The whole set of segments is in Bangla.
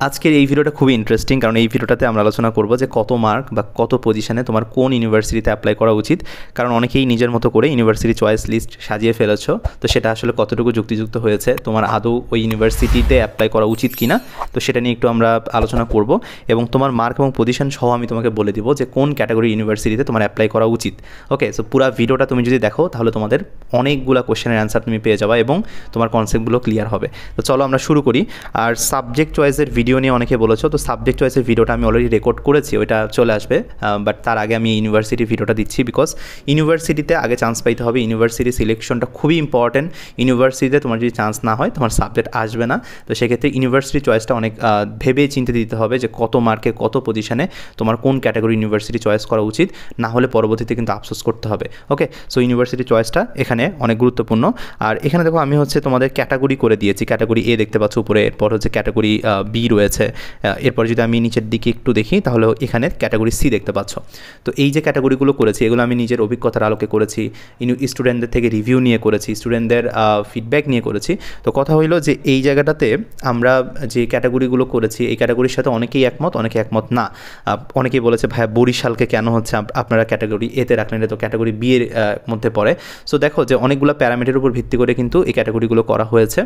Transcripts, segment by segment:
আজকের এই ভিডিওটা খুবই ইন্টারেস্টিং, কারণ এই ভিডিওটাতে আমরা আলোচনা করব যে কত মার্ক বা কত পজিশনে তোমার কোন ইউনিভার্সিটিতে অ্যাপ্লাই করা উচিত। কারণ অনেকেই নিজের মতো করে ইউনিভার্সিটি চয়েস লিস্ট সাজিয়ে ফেলেছো, তো সেটা আসলে কতটুকু যুক্তিযুক্ত হয়েছে, তোমার আদৌ ওই ইউনিভার্সিটিতে অ্যাপ্লাই করা উচিত কিনা, তো সেটা নিয়ে একটু আমরা আলোচনা করব। এবং তোমার মার্ক এবং পজিশন সহ আমি তোমাকে বলে দিব যে কোন ক্যাটাগরি ইউনিভার্সিটিতে তোমার অ্যাপ্লাই করা উচিত। ওকে, সো পুরো ভিডিওটা তুমি যদি দেখো তাহলে তোমাদের অনেকগুলো কোশ্চেনের অ্যান্সার তুমি পেয়ে যাবে এবং তোমার কনসেপ্টগুলো ক্লিয়ার হবে। তো চলো আমরা শুরু করি। আর সাবজেক্ট চয়েসের ভিডিও নিয়ে অনেকে বলেছো, তো সাবজেক্ট চয়েসের ভিডিওটা আমি অলরেডি রেকর্ড করেছি, ওইটা চলে আসবে। বাট তার আগে আমি ইউনিভার্সিটির ভিডিওটা দিচ্ছি, বিকজ ইউনিভার্সিটিতে আগে চান্স পাইতে হবে। ইউনিভার্সিটি সিলেকশনটা খুবই ইম্পর্টেন্ট। ইউনিভার্সিটিতে তোমার যদি চান্স না হয় তোমার সাবজেক্ট আসবে না। তো সেক্ষেত্রে ইউনিভার্সিটি চয়েসটা অনেক ভেবে চিন্তে দিতে হবে যে কত মার্কে কত পজিশনে তোমার কোন ক্যাটাগরি ইউনিভার্সিটি চয়েস করা উচিত, না হলে পরবর্তীতে কিন্তু আফসোস করতে হবে। ওকে, সো ইউনিভার্সিটি চয়েসটা এখানে অনেক গুরুত্বপূর্ণ। আর এখানে দেখো আমি হচ্ছে তোমাদের ক্যাটাগরি করে দিয়েছি। ক্যাটাগরি এ দেখতে পাচ্ছ উপরে, এরপর হচ্ছে ক্যাটাগরি বি রয়েছে, এরপর যদি আমি নিচের দিকে একটু দেখি তাহলে এখানে ক্যাটাগরি সি দেখতে পাচ্ছ। তো এই যে ক্যাটাগরিগুলো করেছি এগুলো আমি নিজের অভিজ্ঞতার আলোকে করেছি, স্টুডেন্টদের থেকে রিভিউ নিয়ে করেছি, স্টুডেন্টদের ফিডব্যাক নিয়ে করেছি। তো কথা হইলো যে এই জায়গাটাতে আমরা যে ক্যাটাগরিগুলো করেছি এই ক্যাটাগরির সাথে অনেকেই একমত, অনেকে একমত না। অনেকেই বলেছে ভাইয়া বরিশালকে কেন হচ্ছে আপনারা ক্যাটাগরি এতে রাখলেন, এটা তো ক্যাটাগরি বি এর মধ্যে পড়ে। সো দেখো যে অনেকগুলো প্যারামিটারের উপর ভিত্তি করে কিন্তু এই ক্যাটাগরিগুলো করা হয়েছে।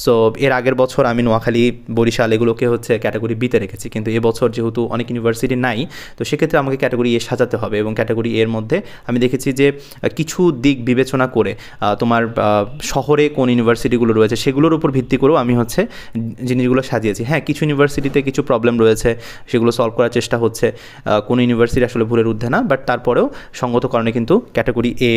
সো এর আগের বছর আমি নোয়াখালী, বরিশাল এগুলোকে হচ্ছে ক্যাটাগরি বিতে রেখেছি, কিন্তু এবছর যেহেতু অনেক ইউনিভার্সিটি নাই, তো সেক্ষেত্রে আমাকে ক্যাটাগরি এ সাজাতে হবে। এবং ক্যাটাগরি এর মধ্যে আমি দেখেছি যে কিছু দিক বিবেচনা করে তোমার শহরে কোন ইউনিভার্সিটিগুলো রয়েছে সেগুলোর উপর ভিত্তি করেও আমি হচ্ছে জিনিসগুলো সাজিয়েছি। হ্যাঁ, কিছু ইউনিভার্সিটিতে কিছু প্রবলেম রয়েছে, সেগুলো সলভ করার চেষ্টা হচ্ছে। কোনো ইউনিভার্সিটি আসলে ভুলের ঊর্ধ্বে না, বাট তারপরেও সঙ্গত কারণে কিন্তু ক্যাটাগরি এ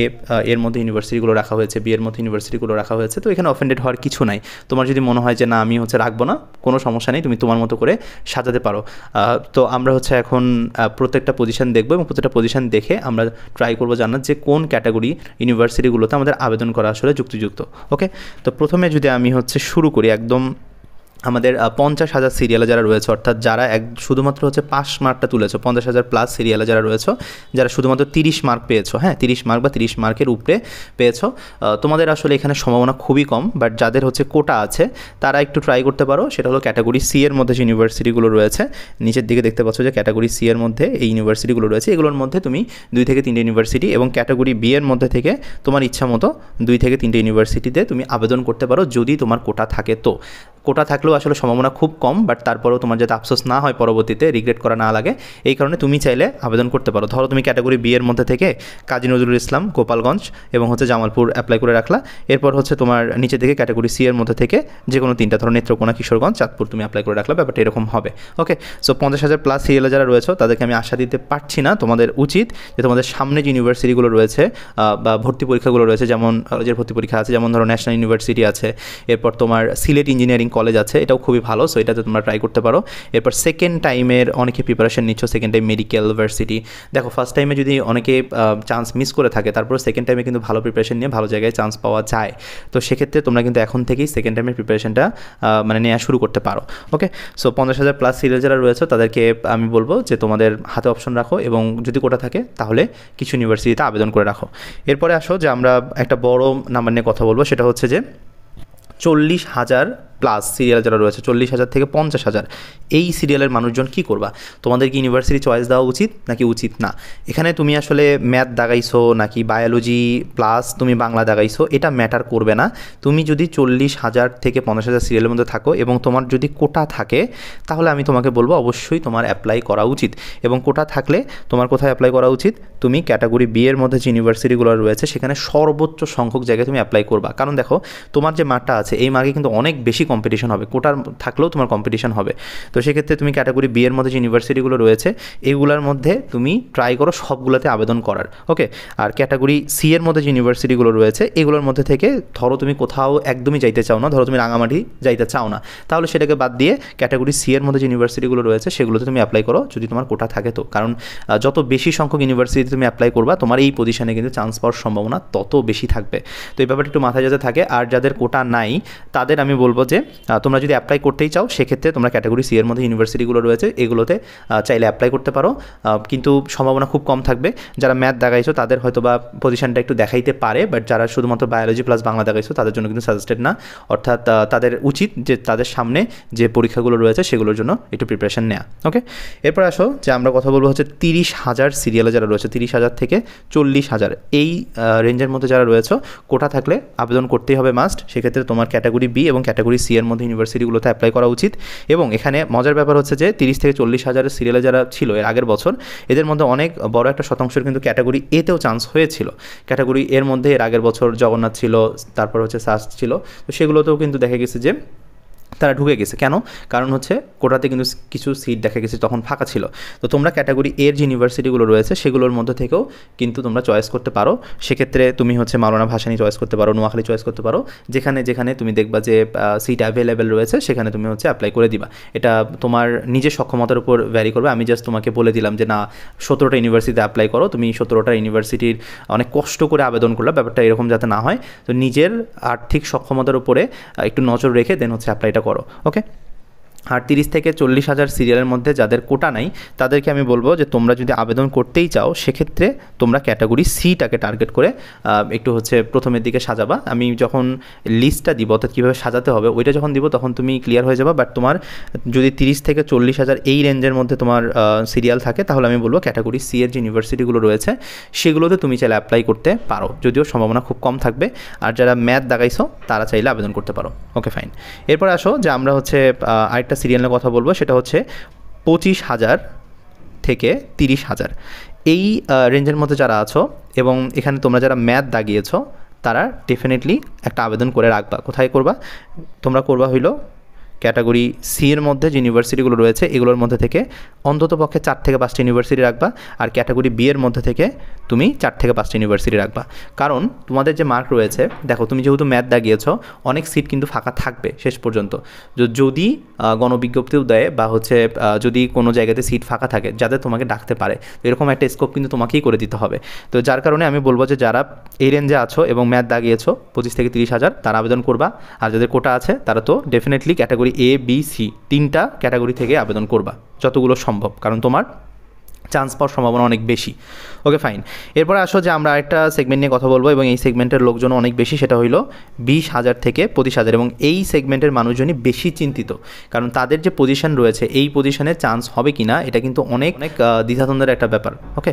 এর মধ্যে ইউনিভার্সিটিগুলো রাখা হয়েছে, বি এর মধ্যে ইউনিভার্সিটিগুলো রাখা হয়েছে। তো এখানে অফেন্ডেড হওয়ার কিছু নাই। তোমার যদি মনে হয় যে না আমি হচ্ছে রাখবো না, কোনো সমস্যা নেই, তুমি তোমার মতো করে সাজাতে পারো। তো আমরা হচ্ছে এখন প্রত্যেকটা পজিশন দেখবো এবং প্রত্যেকটা পজিশন দেখে আমরা ট্রাই করবো জানার যে কোন ক্যাটাগরি ইউনিভার্সিটিগুলোতে আমাদের আবেদন করা আসলে যুক্তিযুক্ত। ওকে, তো প্রথমে যদি আমি হচ্ছে শুরু করি একদম আমাদের 50,000 সিরিয়ালে যারা রয়েছে, অর্থাৎ যারা শুধুমাত্র হচ্ছে পাস মার্কটা তুলেছো, 50,000 প্লাস সিরিয়ালে যারা রয়েছে, যারা শুধুমাত্র 30 মার্ক পেয়েছো, হ্যাঁ 30 মার্ক বা 30 মার্কের উপরে পেয়েছো, তোমাদের আসলে এখানে সম্ভাবনা খুবই কম। বাট যাদের হচ্ছে কোটা আছে তারা একটু ট্রাই করতে পারো। সেটা হলো ক্যাটাগরি সি এর মধ্যে যে ইউনিভার্সিটিগুলো রয়েছে, নিচের দিকে দেখতে পাচ্ছ যে ক্যাটাগরি সি এর মধ্যে এই ইউনিভার্সিটিগুলো রয়েছে। এগুলোর মধ্যে তুমি 2 থেকে 3টে ইউনিভার্সিটি, এবং ক্যাটাগরি বি এর মধ্যে থেকে তোমার ইচ্ছা মতো 2 থেকে 3টে ইউনিভার্সিটিতে তুমি আবেদন করতে পারো যদি তোমার কোটা থাকে। তো কোটা থাকলেও আসলে সম্ভাবনা খুব কম, বাট তারপরেও তোমার যাতে আফসোস না হয়, পরবর্তীতে রিগ্রেট করা না লাগে, এই কারণে তুমি চাইলে আবেদন করতে পারো। ধরো তুমি ক্যাটাগরি বি এর মধ্যে থেকে কাজী নজরুল ইসলাম, গোপালগঞ্জ এবং হচ্ছে জামালপুর অ্যাপ্লাই করে রাখলা। এরপর হচ্ছে তোমার নিচে থেকে ক্যাটাগরি সি এর মধ্যে থেকে যে কোনো 3টা, ধরো নেত্রকোনা, কিশোরগঞ্জ, চাঁদপুর তুমি অ্যাপ্লাই করে রাখলা। ব্যাপারটা এরকম হবে। ওকে, সো 50,000 প্লাস সিরিয়ালে যারা রয়েছে তাদেরকে আমি আশা দিতে পারছি না। তোমাদের উচিত যে তোমাদের সামনে যে ইউনিভার্সিটিগুলো রয়েছে বা ভর্তি পরীক্ষাগুলো রয়েছে, যেমন কলেজের ভর্তি পরীক্ষা আছে, যেমন ধরো ন্যাশনাল ইউনিভার্সিটি আছে, এরপর তোমার সিলেট ইঞ্জিনিয়ারিং কলেজ আছে, এটাও খুবই ভালো। সো এটাতে তোমরা ট্রাই করতে পারো। এরপর সেকেন্ড টাইমের অনেকে প্রিপারেশন নিচ্ছ, সেকেন্ড টাইম মেডিকেল ভার্সিটি। দেখো ফার্স্ট টাইমে যদি অনেকে চান্স মিস করে থাকে, তারপর সেকেন্ড টাইমে কিন্তু ভালো প্রিপারেশন নিয়ে ভালো জায়গায় চান্স পাওয়া যায়। তো সেক্ষেত্রে তোমরা কিন্তু এখন থেকেই সেকেন্ড টাইমের প্রিপারেশনটা মানে নেওয়া শুরু করতে পারো। ওকে, সো 50,000 প্লাস সিরিয়াল যারা রয়েছে তাদেরকে আমি বলবো যে তোমাদের হাতে অপশন রাখো, এবং যদি কোটা থাকে তাহলে কিছু ইউনিভার্সিটিতে আবেদন করে রাখো। এরপরে আসো যে আমরা একটা বড় নাম্বার নিয়ে কথা বলবো, সেটা হচ্ছে যে 40,000 প্লাস সিরিয়াল যারা রয়েছে, 40,000 থেকে 50,000, এই সিরিয়ালের মানুষজন কী করবা? তোমাদের কি ইউনিভার্সিটি চয়েস দেওয়া উচিত নাকি উচিত না? এখানে তুমি আসলে ম্যাথ দাগাইছো নাকি বায়োলজি প্লাস তুমি বাংলা দাগাইছো, এটা ম্যাটার করবে না। তুমি যদি 40,000 থেকে 50,000 সিরিয়ালের মধ্যে থাকো এবং তোমার যদি কোটা থাকে, তাহলে আমি তোমাকে বলবো অবশ্যই তোমার অ্যাপ্লাই করা উচিত। এবং কোটা থাকলে তোমার কোথায় অ্যাপ্লাই করা উচিত? তুমি ক্যাটাগরি বি এর মধ্যে যে ইউনিভার্সিটিগুলো রয়েছে সেখানে সর্বোচ্চ সংখ্যক জায়গায় তুমি অ্যাপ্লাই করবা। কারণ দেখো তোমার যে মার্কটা আছে এই মার্কে কিন্তু অনেক বেশি কম্পিটিশন হবে, কোটার থাকলেও তোমার কম্পিটিশন হবে। তো সেক্ষেত্রে তুমি ক্যাটাগরি বি এর মধ্যে যে ইউনিভার্সিটিগুলো রয়েছে এগুলোর মধ্যে তুমি ট্রাই করো সবগুলোতে আবেদন করার। ওকে, আর ক্যাটাগরি সি এর মধ্যে যে ইউনিভার্সিটিগুলো রয়েছে এগুলোর মধ্যে থেকে ধরো তুমি কোথাও একদমই যাইতে চাও না, ধরো তুমি রাঙামাটি যাইতে চাও না, তাহলে সেটাকে বাদ দিয়ে ক্যাটাগরি সি এর মধ্যে যে ইউনিভার্সিটিগুলো রয়েছে সেগুলোতে তুমি অ্যাপ্লাই করো যদি তোমার কোটা থাকে। তো কারণ যত বেশি সংখ্যক ইউনিভার্সিটিতে তুমি অ্যাপ্লাই করবা তোমার এই পজিশনে কিন্তু চান্স পাওয়ার সম্ভাবনা তত বেশি থাকবে। তো এই ব্যাপারটা একটু মাথায় যাতে থাকে। আর যাদের কোটা নাই নাই তাদের আমি বলবো যে তোমরা যদি অ্যাপ্লাই করতেই চাও সেক্ষেত্রে তোমরা ক্যাটাগরি সি এর মধ্যে ইউনিভার্সিটিগুলো রয়েছে এগুলোতে চাইলে অ্যাপ্লাই করতে পারো, কিন্তু সম্ভাবনা খুব কম থাকবে। যারা ম্যাথ দেখাইছো তাদের হয়তো বা পজিশনটা একটু দেখাইতে পারে, বাট যারা শুধুমাত্র বায়োলজি প্লাস বাংলা দেখাইছো তাদের জন্য কিন্তু সাজেস্টেড না। অর্থাৎ তাদের উচিত যে তাদের সামনে যে পরীক্ষাগুলো রয়েছে সেগুলোর জন্য একটু প্রিপারেশন নেওয়া। ওকে, এরপর আসো যে আমরা কথা বলবো হচ্ছে 30,000 সিরিয়ালে যারা রয়েছে, 30,000 থেকে 40,000 এই রেঞ্জের মধ্যে যারা রয়েছে, কোটা থাকলে আবেদন করতেই হবে মাস্ট। সেক্ষেত্রে তোমার ক্যাটাগরি বি এবং ক্যাটাগরি সি এর মধ্যে ইউনিভার্সিটিগুলোতে অ্যাপ্লাই করা উচিত। এবং এখানে মজার ব্যাপার হচ্ছে যে 30 থেকে 40,000 সিরিয়ালে যারা ছিল এর আগের বছর, এদের মধ্যে অনেক বড় একটা শতাংশের কিন্তু ক্যাটাগরি এতেও চান্স হয়েছিল। ক্যাটাগরি এর মধ্যে এর আগের বছর জগন্নাথ ছিল, তারপর হচ্ছে সাস ছিল, তো সেগুলোতেও কিন্তু দেখা গেছে যে তারা ঢুকে গেছে। কেন? কারণ হচ্ছে কোটাতে কিন্তু কিছু সিট দেখা গেছে তখন ফাঁকা ছিল। তো তোমরা ক্যাটাগরি এর যে ইউনিভার্সিটিগুলো রয়েছে সেগুলোর মধ্যে থেকেও কিন্তু তোমরা চয়েস করতে পারো। সেক্ষেত্রে তুমি হচ্ছে মাওলানা ভাসানী চয়েস করতে পারো, নোয়াখালী চয়েস করতে পারো, যেখানে যেখানে তুমি দেখবা যে সিট অ্যাভেলেবেল রয়েছে সেখানে তুমি হচ্ছে অ্যাপ্লাই করে দিবা। এটা তোমার নিজের সক্ষমতার উপর ভ্যারি করবে। আমি জাস্ট তোমাকে বলে দিলাম যে না 17টা ইউনিভার্সিটিতে অ্যাপ্লাই করো, তুমি 17টা ইউনিভার্সিটির অনেক কষ্ট করে আবেদন করলে, ব্যাপারটা এরকম যাতে না হয়। তো নিজের আর্থিক সক্ষমতার উপরে একটু নজর রেখে দেন হচ্ছে অ্যাপ্লাইটা করো। ওকে, আর 30 থেকে 40,000 সিরিয়ালের মধ্যে যাদের কোটা নাই তাদেরকে আমি বলবো যে তোমরা যদি আবেদন করতেই চাও সেক্ষেত্রে তোমরা ক্যাটাগরি সিটাকে টার্গেট করে একটু হচ্ছে প্রথমের দিকে সাজাবা। আমি যখন লিস্টটা দিব অর্থাৎ কীভাবে সাজাতে হবে ওইটা যখন দিব তখন তুমি ক্লিয়ার হয়ে যাবা। বাট তোমার যদি 30 থেকে 40,000 এই রেঞ্জের মধ্যে তোমার সিরিয়াল থাকে তাহলে আমি বলবো ক্যাটাগরি সি এর যে ইউনিভার্সিটিগুলো রয়েছে সেগুলোতে তুমি চাইলে অ্যাপ্লাই করতে পারো, যদিও সম্ভাবনা খুব কম থাকবে। আর যারা ম্যাথ দেখাইছো তারা চাইলে আবেদন করতে পারো। ওকে ফাইন, এরপর আসো যে আমরা হচ্ছে আরেকটা সিরিয়ালের কথা বলবো, সেটা হচ্ছে 25,000 থেকে 30,000 এই রেঞ্জের মধ্যে যারা আছো এবং এখানে তোমরা যারা ম্যাথ দাগিয়েছো তারা ডেফিনেটলি একটা আবেদন করে রাখবা। কোথায় করবা? তোমরা করবা হইলো ক্যাটাগরি সি এর মধ্যে যে ইউনিভার্সিটিগুলো রয়েছে এগুলোর মধ্যে থেকে অন্তত পক্ষে 4 থেকে 5টা ইউনিভার্সিটি রাখবা। আর ক্যাটাগরি বি এর মধ্যে থেকে তুমি 4 থেকে 5টা ইউনিভার্সিটি রাখবা। কারণ তোমাদের যে মার্ক রয়েছে, দেখো তুমি যেহেতু ম্যাথ দাগিয়েছো অনেক সিট কিন্তু ফাঁকা থাকবে শেষ পর্যন্ত। যদি গণবিজ্ঞপ্তিও দেয় বা হচ্ছে যদি কোনো জায়গাতে সিট ফাঁকা থাকে যাদের তোমাকে ডাকতে পারে, এরকম একটা স্কোপ কিন্তু তোমাকেই করে দিতে হবে। তো যার কারণে আমি বলবো যে যারা এই রেঞ্জে আছো এবং ম্যাথ দাগিয়েছো 25 থেকে 30,000 তারা আবেদন করবা। আর যাদের কোটা আছে তারা তো definitely category A B C 3টা ক্যাটাগরি থেকে আবেদন করবা যতগুলো সম্ভব, কারণ তোমার চান্স পাওয়ার সম্ভাবনা অনেক বেশি। ওকে ফাইন, এরপরে আসো যে আমরা একটা সেগমেন্ট নিয়ে কথা বলবো এবং এই সেগমেন্টের লোকজন অনেক বেশি, সেটা হইলো 20,000 থেকে 25,000 এবং এই সেগমেন্টের মানুষজনই বেশি চিন্তিত, কারণ তাদের যে পজিশন রয়েছে এই পজিশনে চান্স হবে কি না এটা কিন্তু অনেক অনেক দ্বিধাদ্বন্দ্বের একটা ব্যাপার। ওকে,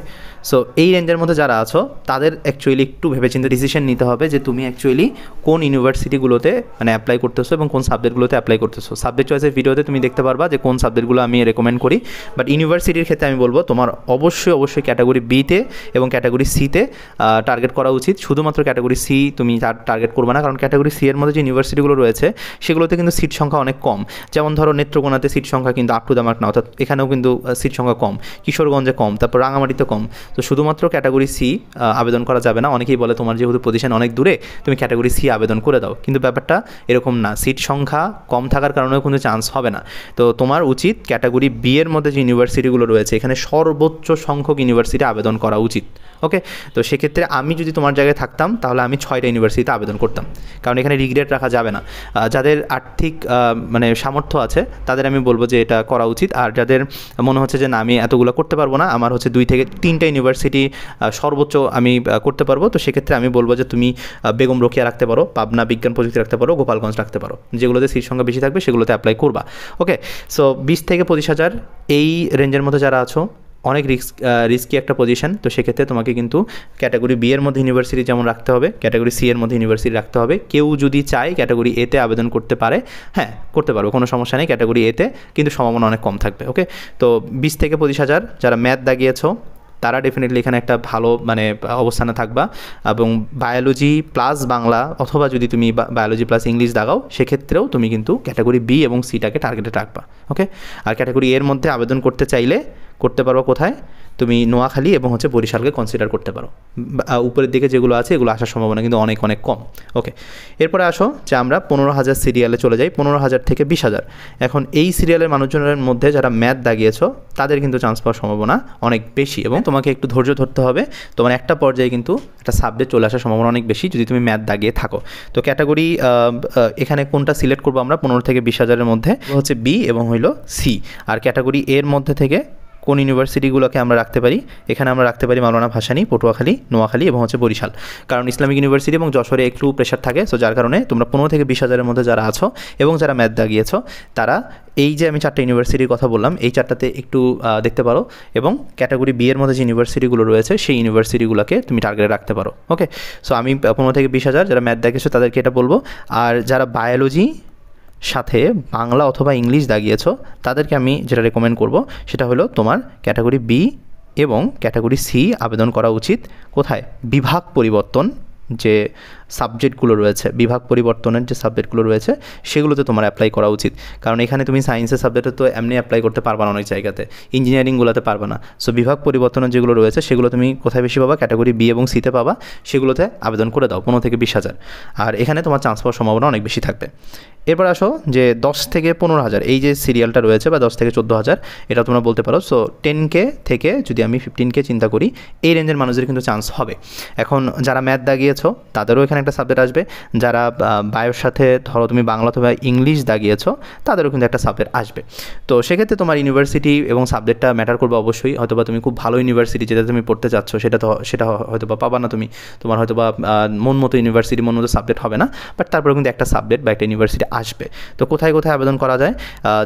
সো এই রেঞ্জের মধ্যে যারা আছো তাদের অ্যাকচুয়ালি একটু ভেবেচিন্তে ডিসিশন নিতে হবে যে তুমি অ্যাকচুয়ালি কোন ইউনিভার্সিটিগুলোতে মানে অ্যাপ্লাই করতেছো এবং কোন সাবজেক্টগুলোতে অ্যাপ্লাই করতেছো। সাবজেক্ট চয়েসের ভিডিওতে তুমি দেখতে পারবা যে কোন সাবজেক্টগুলো আমি রেকমেন্ড করি, বাট ইউনিভার্সিটির ক্ষেত্রে আমি বলবো তোমার অবশ্যই ক্যাটাগরি বিতে এবং ক্যাটাগরি সিতে টার্গেট করা উচিত। শুধুমাত্র ক্যাটাগরি সি তুমি টার্গেট করবে না, কারণ ক্যাটাগরি সি এর মধ্যে যে ইউনিভার্সিটিগুলো রয়েছে সেগুলোতে কিন্তু সিট সংখ্যা অনেক কম। যেমন ধরো নেত্রকোনাতে সিট সংখ্যা কিন্তু আপ টু দ্য মার্ক না, অর্থাৎ এখানেও কিন্তু সিট সংখ্যা কম, কিশোরগঞ্জে কম, তারপর রাঙামাটিতে কম। তো শুধুমাত্র ক্যাটাগরি সি আবেদন করা যাবে না। অনেকেই বলে তোমার যেহেতু পজিশন অনেক দূরে তুমি ক্যাটাগরি সি আবেদন করে দাও, কিন্তু ব্যাপারটা এরকম না। সিট সংখ্যা কম থাকার কারণেও কিন্তু চান্স হবে না। তো তোমার উচিত ক্যাটাগরি বি এর মধ্যে যে ইউনিভার্সিটিগুলো রয়েছে এখানে সর্বোচ্চ সংখ্যক ইউনিভার্সিটি আবেদন করা উচিত। ওকে, তো সেক্ষেত্রে আমি যদি তোমার জায়গায় থাকতাম তাহলে আমি 6টা ইউনিভার্সিটিতে আবেদন করতাম, কারণ এখানে রিগ্রেট রাখা যাবে না। যাদের আর্থিক মানে সামর্থ্য আছে তাদের আমি বলবো যে এটা করা উচিত। আর যাদের মনে হচ্ছে যে না আমি এতগুলো করতে পারবো না, আমার হচ্ছে 2 থেকে 3টা ইউনিভার্সিটি সর্বোচ্চ আমি করতে পারবো, তো সেক্ষেত্রে আমি বলবো যে তুমি বেগম রোকেয়া রাখতে পারো, পাবনা বিজ্ঞান প্রযুক্তি রাখতে পারো, গোপালগঞ্জ রাখতে পারো, যেগুলোতে সিট সংখ্যা বেশি থাকবে সেগুলোতে অ্যাপ্লাই করবা। ওকে, সো 20 থেকে 25,000 এই রেঞ্জের মধ্যে যারা আছো অনেক রিস্কি একটা পজিশন। তো সেক্ষেত্রে তোমাকে কিন্তু ক্যাটাগরি বি এর মধ্যে ইউনিভার্সিটি যেমন রাখতে হবে, ক্যাটাগরি সি এর মধ্যে ইউনিভার্সিটি রাখতে হবে। কেউ যদি চায় ক্যাটাগরি এতে আবেদন করতে পারে, হ্যাঁ করতে পারবে, কোনো সমস্যা নেই ক্যাটাগরি এতে, কিন্তু সম্ভাবনা অনেক কম থাকবে। ওকে, তো 20 থেকে 25,000 যারা ম্যাথ দাগিয়েছো তারা ডেফিনেটলি এখানে একটা ভালো মানে অবস্থানে থাকবা। এবং বায়োলজি প্লাস বাংলা অথবা যদি তুমি বায়োলজি প্লাস ইংলিশ দাগাও সেক্ষেত্রেও তুমি কিন্তু ক্যাটাগরি বি এবং সিটাকে টার্গেটে রাখবা। ওকে, আর ক্যাটাগরি এর মধ্যে আবেদন করতে চাইলে করতে পারো কোথায়, তুমি নোয়াখালী এবং হচ্ছে বরিশালকে কনসিডার করতে পারো। উপরের দিকে যেগুলো আছে এগুলো আসার সম্ভাবনা কিন্তু অনেক অনেক কম। ওকে, এরপরে আসো যে আমরা 15,000 সিরিয়ালে চলে যাই, 15,000 থেকে 20,000। এখন এই সিরিয়ালের মানুষজনের মধ্যে যারা ম্যাথ দাগিয়েছো তাদের কিন্তু চান্স পাওয়ার সম্ভাবনা অনেক বেশি, এবং তোমাকে একটু ধৈর্য ধরতে হবে। তোমার একটা পর্যায়ে কিন্তু একটা সাবজেক্ট চলে আসার সম্ভাবনা অনেক বেশি যদি তুমি ম্যাথ দাগিয়ে থাকো। তো ক্যাটাগরি এখানে কোনটা সিলেক্ট করবো আমরা 15 থেকে 20,000-এর মধ্যে, হচ্ছে বি এবং হইল সি। আর ক্যাটাগরি এর মধ্যে থেকে কোন ইউনিভার্সিটিগুলোকে আমরা রাখতে পারি, এখানে আমরা রাখতে পারি মাওলানা ভাসানী, পটুয়াখালী, নোয়াখালী এবং হচ্ছে বরিশাল। কারণ ইসলামিক ইউনিভার্সিটি এবং যশোরে একটু প্রেশার থাকে, সো যার কারণে তোমরা 15 থেকে 20,000-এর মধ্যে যারা আছো এবং যারা ম্যাথ দাগিয়েছো তারা এই যে আমি 4টা ইউনিভার্সিটির কথা বললাম এই 4টাতে একটু দেখতে পারো, এবং ক্যাটাগরি বি এর মধ্যে যে ইউনিভার্সিটিগুলো রয়েছে সেই ইউনিভার্সিটিগুলোকে তুমি টার্গেটে রাখতে পারো। ওকে, সো আমি 15 থেকে 20,000 যারা ম্যাথ দাগিয়েছো তাদেরকে এটা বলবো। আর যারা বায়োলজি সাথে বাংলা অথবা ইংলিশ দাগিয়েছো তাদেরকে আমি যেটা রেকমেন্ড করব সেটা হলো তোমার ক্যাটাগরি বি এবং ক্যাটাগরি সি আবেদন করা উচিত। কোথায়, বিভাগ পরিবর্তন যে সাবজেক্টগুলো রয়েছে, বিভাগ পরিবর্তনের যে সাবজেক্টগুলো রয়েছে সেগুলোতে তোমার অ্যাপ্লাই করা উচিত। কারণ এখানে তুমি সায়েন্সের সাবজেক্টে তো এমনি অ্যাপ্লাই করতে পারবা না অনেক জায়গাতে, ইঞ্জিনিয়ারিংগুলোতে পারবা না। সো বিভাগ পরিবর্তনের যেগুলো রয়েছে সেগুলো তুমি কোথায় বেশি পাবা, ক্যাটাগরি বি এবং সিতে পাবা, সেগুলোতে আবেদন করে দাও 15 থেকে 20,000। আর এখানে তোমার চান্স পাওয়ার সম্ভাবনা অনেক বেশি থাকবে। এরপর আসো যে 10 থেকে 15,000 এই যে সিরিয়ালটা রয়েছে, বা 10 থেকে 14,000 এটা তোমরা বলতে পারো। সো 10K থেকে যদি আমি 15K চিন্তা করি, এই রেঞ্জের মানুষদের কিন্তু চান্স হবে। এখন যারা ম্যাথ দাগিয়েছো তাদেরও এখানে একটা সাবজেক্ট আসবে, যারা বায়োর সাথে ধরো তুমি বাংলা অথবা ইংলিশ দাগিয়েছো তাদেরও কিন্তু একটা সাবজেক্ট আসবে। তো সেক্ষেত্রে তোমার ইউনিভার্সিটি এবং সাবজেক্টটা ম্যাটার করবে অবশ্যই। হয়তোবা তুমি খুব ভালো ইউনিভার্সিটি যেটা তুমি পড়তে চাচ্ছ সেটা হয়তোবা পাবা না তুমি, তোমার হয়তোবা মন মতো ইউনিভার্সিটি, মন মতো সাবজেক্ট হবে না, বাট তারপরে কিন্তু একটা সাবজেক্ট বা একটা ইউনিভার্সিটি আসবে। তো কোথায় কোথায় আবেদন করা যায়,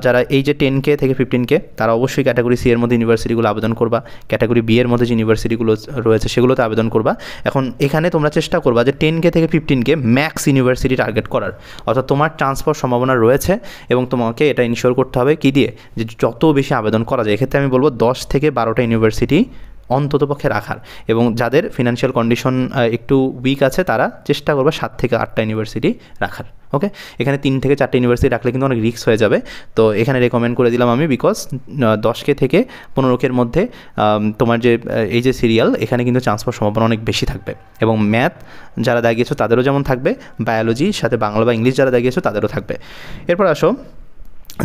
যারা এই যে 10K থেকে 15K তারা অবশ্যই ক্যাটাগরি সি এর মধ্যে ইউনিভার্সিটিগুলো আবেদন করবা, ক্যাটাগরি বি এর মধ্যে যে ইউনিভার্সিটিগুলো রয়েছে সেগুলোতে আবেদন করবা। এখন এখানে তোমরা চেষ্টা করবা যে 10K থেকে 15K ম্যাক্স ইউনিভার্সিটি টার্গেট করার, অর্থাৎ তোমার চান্স পাওয়ার সম্ভাবনা রয়েছে এবং তোমাকে এটা ইনশিওর করতে হবে কি দিয়ে, যে যত বেশি আবেদন করা যায়। এক্ষেত্রে আমি বলবো 10 থেকে 12টা ইউনিভার্সিটি অন্ততপক্ষে রাখার, এবং যাদের ফিনান্সিয়াল কন্ডিশন একটু উইক আছে তারা চেষ্টা করবে 7 থেকে 8টা ইউনিভার্সিটি রাখার। ওকে, এখানে 3 থেকে 4টা ইউনিভার্সিটি রাখলে কিন্তু অনেক রিস্ক হয়ে যাবে। তো এখানে রেকমেন্ড করে দিলাম আমি, বিকজ 10K থেকে 15Kর মধ্যে তোমার যে এই যে সিরিয়াল এখানে কিন্তু চান্স পাওয়ার সম্ভাবনা অনেক বেশি থাকবে, এবং ম্যাথ যারা দাগিয়েছো তাদেরও যেমন থাকবে, বায়োলজির সাথে বাংলা বা ইংলিশ যারা দাগিয়েছো তাদেরও থাকবে। এরপর আসো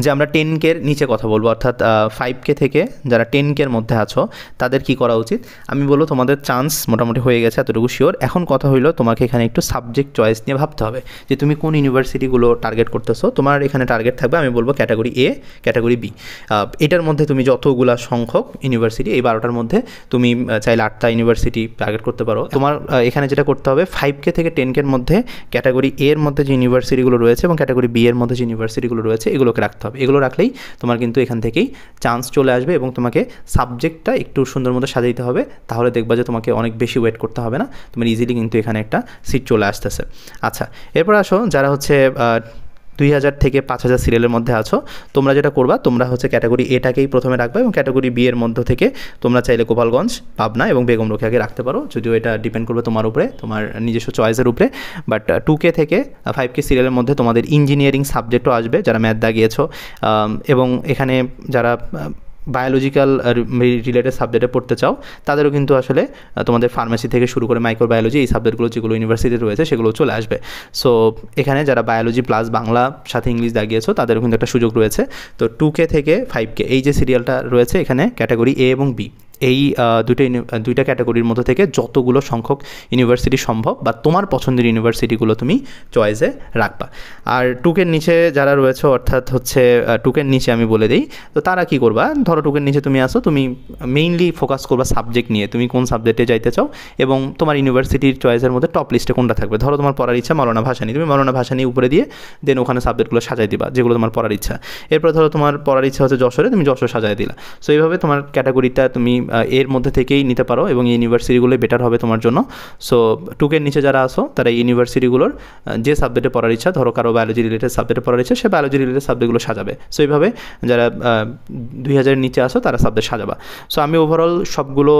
যে আমরা 10Kর নিচে কথা বলবো, অর্থাৎ 5K থেকে যারা 10Kর মধ্যে আছো তাদের কি করা উচিত। আমি বলবো তোমাদের চান্স মোটামুটি হয়ে গেছে, এতটুকু শিওর। এখন কথা হইলো তোমাকে এখানে একটু সাবজেক্ট চয়েস নিয়ে ভাবতে হবে যে তুমি কোন ইউনিভার্সিটিগুলো টার্গেট করতেছো। তোমার এখানে টার্গেট থাকবে, আমি বলবো ক্যাটাগরি এ, ক্যাটাগরি বি। এটার মধ্যে তুমি যতগুলা সংখ্যক ইউনিভার্সিটি, এই 12টার মধ্যে তুমি চাইলে 8টা ইউনিভার্সিটি টার্গেট করতে পারো। তোমার এখানে যেটা করতে হবে 5K থেকে 10Kর মধ্যে ক্যাটাগরি এর মধ্যে যে ইউনিভার্সিটিগুলো রয়েছে এবং ক্যাটাগরি বি এর মধ্যে যে ইউনিভার্সিটিগুলো রয়েছে এগুলোকে রাখতে হবে। এগুলো রাখলেই তোমার কিন্তু এখান থেকেই চান্স চলে আসবে, এবং তোমাকে সাবজেক্টটা একটু সুন্দর মতো সাজাইতে হবে, তাহলে দেখবা যে তোমাকে অনেক বেশি ওয়েট করতে হবে না, তোমার ইজিলি কিন্তু এখানে একটা সিট চলে আসতেছে। আচ্ছা, এরপর আসো যারা হচ্ছে 2000 থেকে 5000 সিরিয়ালের মধ্যে আছো, তোমরা যেটা করবা তোমরা হচ্ছে ক্যাটাগরি এটাকেই প্রথমে রাখবে, এবং ক্যাটাগরি বি এর মধ্য থেকে তোমরা চাইলে গোপালগঞ্জ, পাবনা এবং বেগম রোকেয়াকে রাখতে পারো, যদিও এটা ডিপেন্ড করবে তোমার উপরে, তোমার নিজস্ব চয়েসের উপরে। বাট 2K থেকে 5K সিরিয়ালের মধ্যে তোমাদের ইঞ্জিনিয়ারিং সাবজেক্টও আসবে যারা ম্যাথ দাগিয়েছো, এবং এখানে যারা বায়োলজিক্যাল রিলেটেড সাবজেক্টে পড়তে চাও তাদেরও কিন্তু আসলে তোমাদের ফার্মেসি থেকে শুরু করে মাইক্রোবায়োলজি এই সাবজেক্টগুলো যেগুলো ইউনিভার্সিটিতে রয়েছে সেগুলো চলে আসবে। সো এখানে যারা বায়োলজি প্লাস বাংলা সাথে ইংলিশ দাগিয়েছো তাদেরও কিন্তু একটা সুযোগ রয়েছে। তো 2K থেকে 5K এই যে সিরিয়ালটা রয়েছে এখানে ক্যাটাগরি এ এবং বি, এই দুইটা ক্যাটাগরির মধ্যে থেকে যতগুলো সংখ্যক ইউনিভার্সিটি সম্ভব বা তোমার পছন্দের ইউনিভার্সিটিগুলো তুমি চয়েসে রাখবা। আর 2Kর নিচে যারা রয়েছে, অর্থাৎ হচ্ছে 2Kর নিচে আমি বলে দিই, তো তারা কি করবা, ধরো 2Kর নিচে তুমি আসো, তুমি মেইনলি ফোকাস করবা সাবজেক্ট নিয়ে, তুমি কোন সাবজেক্টে যাইতে চাও এবং তোমার ইউনিভার্সিটির চয়েসের মধ্যে টপ লিস্টে কোনটা থাকবে। ধরো তোমার পড়ার ইচ্ছা মাওলানা ভাসানী, তুমি মাওলানা ভাসানী উপরে দিয়ে দেন ওখানে সাবজেক্টগুলো সাজাই দিবা যেগুলো তোমার পড়ার ইচ্ছা। এরপর ধরো তোমার পড়ার ইচ্ছা হচ্ছে যশোরে, তুমি যশোর সাজাই দিলা। সো এইভাবে তোমার ক্যাটাগরিটা তুমি এর মধ্যে থেকেই নিতে পারো, এবং এই ইউনিভার্সিটিগুলোই বেটার হবে তোমার জন্য। সো 2Kর নিচে যারা আসো তারা এই ইউনিভার্সিটিগুলোর যে সাবজেক্টে পড়ার ইচ্ছা, ধরো কারো বায়োলজি রিলেটেড সাবজেক্টে পড়ার ইচ্ছা, সে বায়োলজি রিলেটেড সাবজেক্টগুলো সাজাবে। সো এইভাবে যারা 2000-এর নিচে আসো তারা সাবজেক্ট সাজাবা। সো আমি ওভারঅল সবগুলো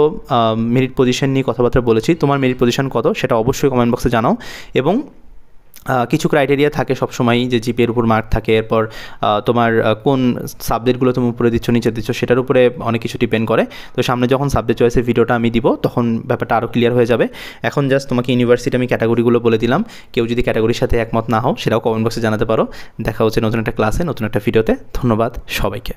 মেরিট পজিশন নিয়ে কথাবার্তা বলেছি। তোমার মেরিট পজিশন কত সেটা অবশ্যই কমেন্ট বক্সে জানাও, এবং কিছু ক্রাইটেরিয়া থাকে সবসময়ই, যে জিপিএর উপর মার্ক থাকে, এরপর তোমার কোন সাবজেক্টগুলো তুমি উপরে দিচ্ছ নিচে দিচ্ছ সেটার উপরে অনেক কিছু ডিপেন্ড করে। তো সামনে যখন সাবজেক্ট চয়েসের ভিডিওটা আমি দিব তখন ব্যাপারটা আরও ক্লিয়ার হয়ে যাবে। এখন জাস্ট তোমাকে ইউনিভার্সিটি আমি ক্যাটাগরিগুলো বলে দিলাম। কেউ যদি ক্যাটাগরির সাথে একমত না হও সেটাও কমেন্ট বক্সে জানাতে পারো। দেখা হচ্ছে নতুন একটা ক্লাসে, নতুন একটা ভিডিওতে। ধন্যবাদ সবাইকে।